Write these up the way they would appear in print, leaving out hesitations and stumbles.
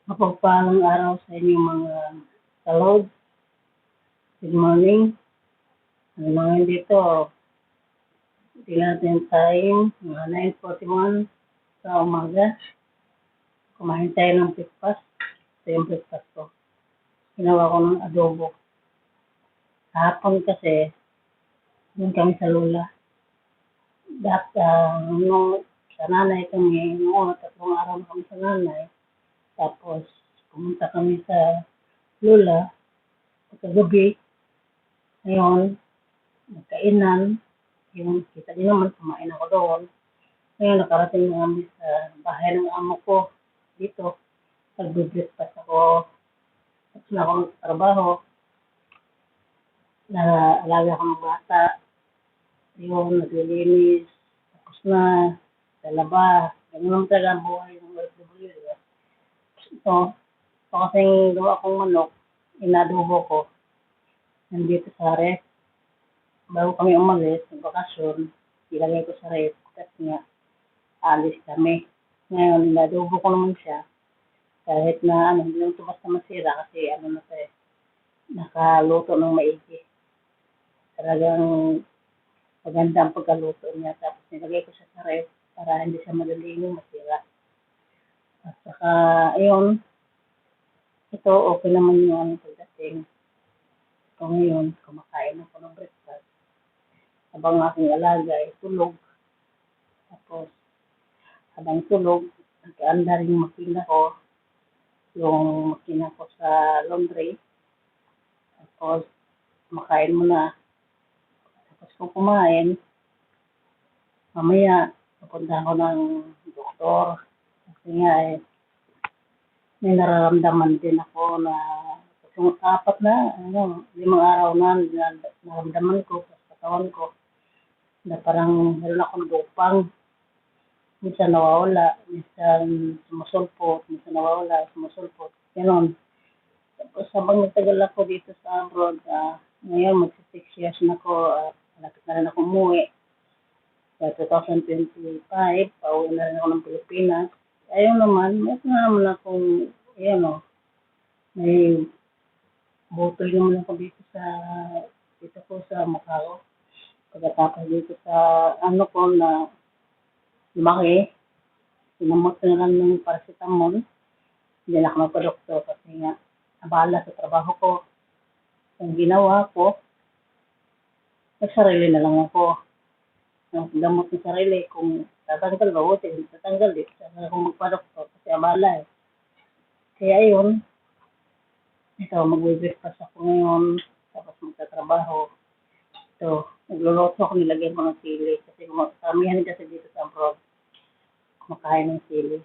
Mapagpalang araw sa inyo mga kalod. Good morning. Ano naman dito, natin time, mga 9:41 sa umaga. Kumain tayo ng breakfast. Ito yung breakfast ko. Ginawa ko ng adobo. Kahapon kasi, doon kami sa Lula. Nung sa nanay kami, noon, 3 araw na kami sa nanay. Tapos, pumunta kami sa Lula. Pagkagabi, ngayon, nagkainan. Yung kita niyo naman, kumain ako doon. Ngayon, nakarating na kami sa bahay ng amo ko dito. Nagbe-breakfast ako. Tapos na ako magtrabaho. Nag-alaga ko ng bata. Yun, naglilinis. Tapos na, lalaba. Ganun lang talaga ang buhay ng OFW. Ito kasing gawa kong manok, inadobo ko. Nandito sa ref. Bago kami umalis, ng bakasyon, ilagay ko sa ref. Kasi nga, alis kami. Ngayon, inadobo ko naman siya. Kahit na hindi lang ito basta masira kasi na siya, nakaluto ng maigi. Talagang maganda ang pagkaluto niya. Tapos nilagay ko siya sa ref para hindi siya madaling masira. At saka, ayun, ito okay naman yung pagdating. So ngayon, kumakain ako ng breakfast. Habang aking alaga ay tulog. Tapos, habang tulog, nag-aanda rin yung makina ko sa laundry. Tapos, kumakain muna. Tapos kung kumain, mamaya, pupunta ako ng doktor. Kasi nga may nararamdaman din ako na yung 5 araw na naramdaman ko sa katawan ko na parang meron akong lupang. Minsan nawawala, minsan sumusulpot, minsan nawawala, sumusulpot. Ganon. Tapos habang nagtagal ako dito sa abroad, ngayon mag-6 years na ako, malapit na rin ako umuwi. Sa 2025, pauwi na rin ako ng Pilipinas. Ayun naman, meron naman akong, may butol naman ako dito ko sa mukha ko. Pagkatapos dito sa ko na lumaki, sinamot na lang ng paracetamol. Hindi na ako magpa-doktor kasi nga abala sa trabaho ko. Ang ginawa ko, nagsarili na lang ako. Ang gamot ng sarili, kung tatanggal ba, hindi tatanggal dito. Saka kung magpa-doktor kasi abala eh. Kaya ayun, ito, mag-breakfast ako ngayon, tapos magtatrabaho. Ito, nagluluto ako, nilagyan ko ng sili. Kasi karamihan kasi dito sa abroad, kumakain ng sili.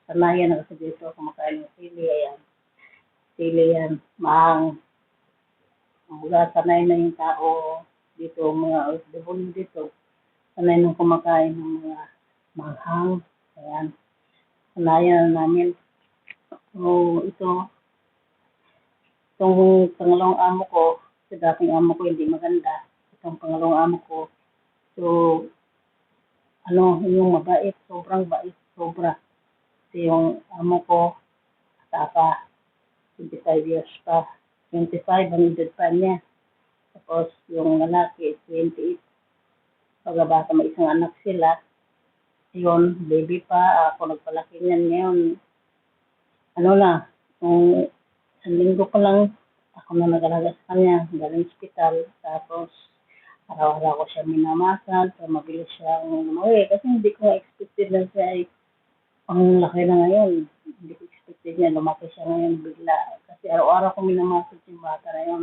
Sanayan na kasi dito, kumakain ng sili. Ayan, sili yan, mahang. Mula sanay na yung tao dito, mga OFW dito. Sanay nang kumakain ng mga manghang. Ayan, sanayan na namin. So, itong pangalawang amo ko, sa dating amo ko hindi maganda. Itong pangalawang amo ko, so, yung mabait, sobrang bait, sobra. Kasi yung amo ko, tapa, 25 years pa. 25 ang edad pa niya. Tapos yung lalaki, 28. Pagkabata may isang anak sila. Yun, baby pa, ako nagpalaki niyan ngayon. Kung isang linggo pa lang, ako na nag-alaga sa kanya, galing hospital. Tapos, araw-araw ko siya minamasan para mabilis siyang umuwi. Kasi hindi ko expected na siya ay ang laki na ngayon. Hindi ko expected niya, lumaki siya ngayon bigla. Kasi araw-araw ko minamasan yung bata na yun.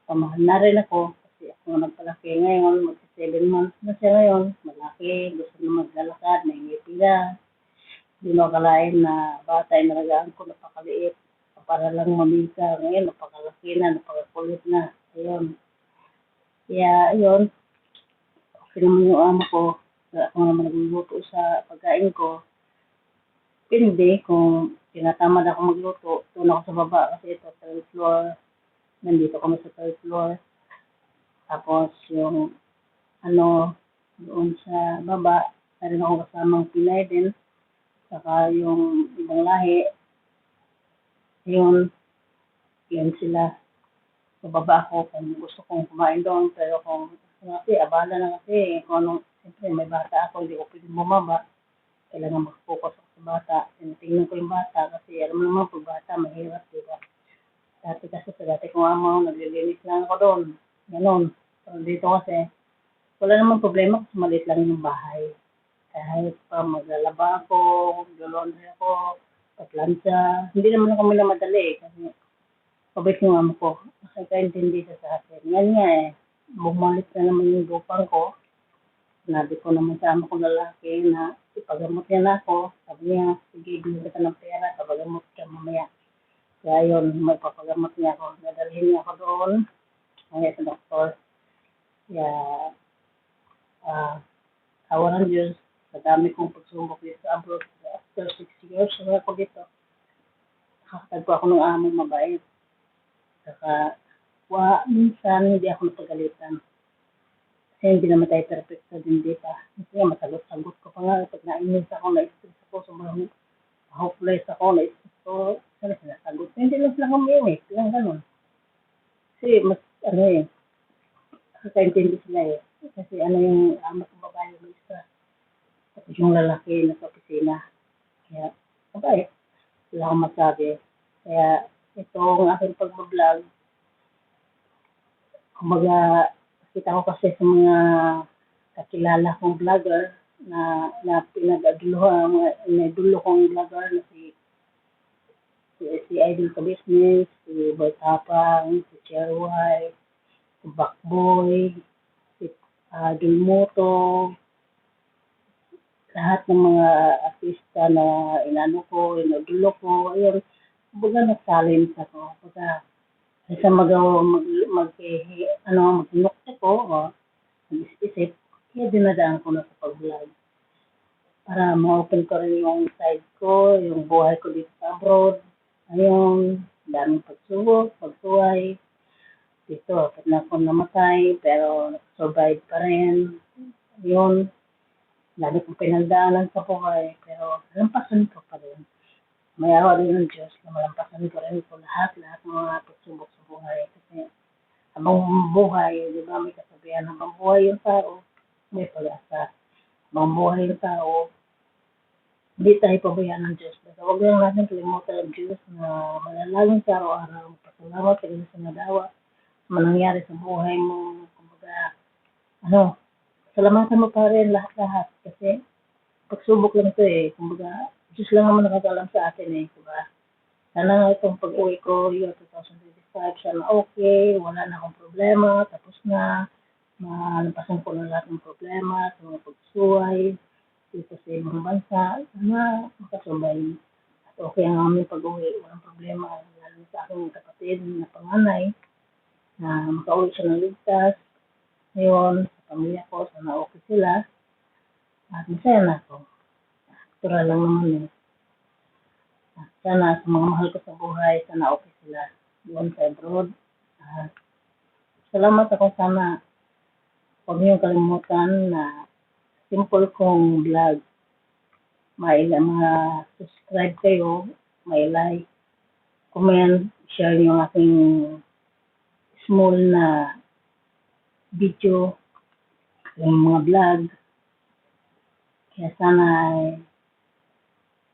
Pamahal na rin ako kasi ako na nagpalaki ngayon. Mag-7 months na siya ngayon. Malaki, gusto na maglalakad, naingiti na. Hindi mo akalain na bata ay nalagaan ko, napakaliit. Para lang mamisa. Ngayon, napakalaki na, napakakulit na. Ayun. Kaya, ayun. Okay naman yung amo ko. Ako naman nagluluto sa pagkain ko. Depende kung tinatamad ako magluto. Doon ako sa baba kasi ito, 3rd floor. Nandito kami sa 3rd floor. Tapos, yung doon sa baba, meron ako kasamang Pinay din. Saka yung ibang lahi. Yun, yun sila. Bababa ako kung gusto kong kumain doon. Pero kung kasi, abala na kasi. Kung anong, siyempre may bata ako, hindi ko pwedeng bumaba. Kailangan mag-focus ako sa bata. Tinitingnan ko yung bata kasi alam mo naman pag bata, mahirap, di ba? Dati kasi sa dati kong amo, naglilinis lang ako doon. Ganon. Pero dito kasi, wala namang problema kasi maliit lang yung bahay. Kahit pa maglalaba ako, maglulondre ako, paglansa, hindi naman ako minamadali eh. Kasi pabait yung amo ko. Kasi kaintindi siya sa akin. Yan nga eh, bumalik na naman yung lupang ko. Sinabi ko naman sa amo ko lalaki na ipagamot niya na ako. Sabi niya, sige, binili ka ng pera, papagamot ka mamaya. Kaya yun, may papagamot niya ako. Dadalhin niya ako doon, mamaya sa doktor. Kaya, awa ng Diyos, sa dami kong pagsubok dito sa abroad, after 6 years, wala ko dito. Nakakatagpo ako ng among mabait. Saka, minsan hindi ako napagalitan. Kasi hindi naman tayo perfecto din dito. Kasi nga, masagot-sagot ko pa nga. Pag nainis ako, na-stress ako, sobrang hopeless ako, na-stress ko. Sana sinasagot. Hindi lang sila humiwit. Lang ganun. Kasi, mas, kakaintindi sila eh. Kasi yung amat ng babae yung isa. Tapos yung lalaki na sa opisina. Kaya, mabait. Wala akong masabi. Kaya, itong aking pag-vlog, kumbaga, kita ko kasi sa mga kakilala kong vlogger na pinag-aduluhan, nadulo kong vlogger na si Idol ka Business, si Boy Tapang, si Cherway, si Bakboy, si Dulmoto, lahat ng mga artista na inano ko, inadulo ko, ayun, kumbaga nag-challenge ako, kumbaga, isa magnukte ko, mag-isip, kaya dinadaan ko na sa pag-vlog. Para ma-open ko rin yung side ko, yung buhay ko dito sa abroad. Ayun, daming pagsubok, pagsuway. Dito, kapag na ako namatay, pero survive pa rin. Ayun, lagi kong pinagdaanan sa buhay, pero lampasan ko pa rin. May awa rin ng Diyos na malampasan ko rin po lahat ng mga pagsubok sa buhay. Kasi habang buhay, di ba, may kasabihan, habang buhay yung tao, may pag-asa. Habang buhay yung tao, hindi tayo pabayaan ng Diyos. Basta huwag lang natin kalimutan ng Diyos na manalangin sa araw-araw. Pasalamat sa Diyos sa nadawa. Manangyari sa buhay mo. Kumbaga, salamatan mo pa rin lahat-lahat. Kasi, pagsubok lang ito eh. Kumbaga, Diyos lang naman nakakalam sa atin eh. Diba? Sana nga itong pag-uwi ko, year 2025, sana okay, wala na akong problema, tapos na, malampasan ko na lahat ng problema, sa mga pagsuway, dito sa ibang bansa, sana makasabay. At okay ang aming pag-uwi, walang problema, lalo sa aking kapatid na panganay, na makauwi siya ng ligtas. Ngayon, sa pamilya ko, sana okay sila, at masaya na ako. Natural lang naman eh. Sana sa mga mahal ko sa buhay, sana okay sila doon sa abroad. Salamat ako sana. Huwag niyong kalimutan na simple kong vlog. May mga subscribe kayo, may like, comment, share niyo ang aking small na video, yung mga vlog. Kaya sana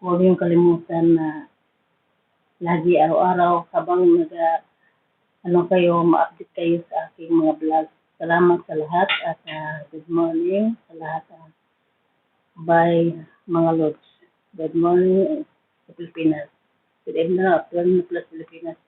huwag niyong kalimutan na lagi araw-araw habang ma-update kayo sa aking mga vlog. Salamat sa lahat at good morning sa lahat. Bye mga Lods. Good morning sa Pilipinas. Good evening na, 12 plus Pilipinas.